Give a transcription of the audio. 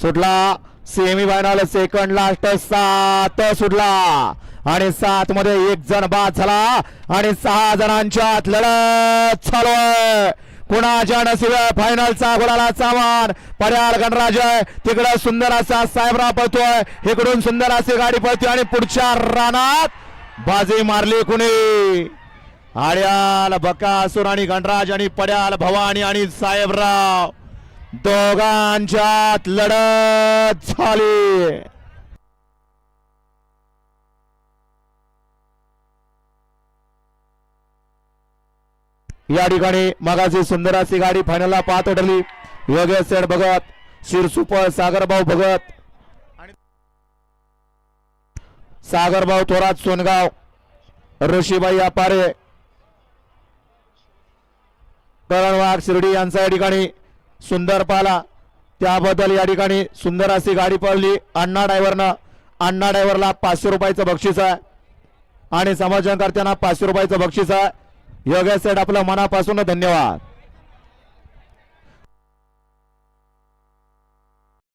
सुटला semi final second last 7 सुटला आणि 7 मध्ये 1 जण बाद झाला आणि 6 जणांच्यात लढत चालू आहे. कुणाच्या नशिबे फायनलचा गुलाला सामान पर्याल गणराज तिकडे सुंदर असा साहेबराव पळतोय, इकडून सुंदर अशी गाडी पळतोय आणि पुढच्या रानात बाजी मारली कुणी. आर्याल बकासूर आणि गणराज आणि पड्याल भवानी आणि साहेबराव दोघांच्यात लढत झाली. या ठिकाणी मगाची सुंदर अशी गाडी फायनलला पाहत उठली. योगेश सेठ भगत, शिरसुपर सागरभाऊ भगत आणि सागरभाऊ थोरात सोनगाव, ऋषीबाई अपारे, करण वाघ शिर्डी यांचा या ठिकाणी सुंदर पाला. त्याबद्दल या ठिकाणी सुंदर अशी गाडी पळली. अण्णा ड्रायव्हरला 500 रुपयाचं बक्षीस आहे आणि समर्थनकर्त्यांना 500 रुपयाचं बक्षीस आहे. योगेश सेठ आपलं मनापासून धन्यवाद.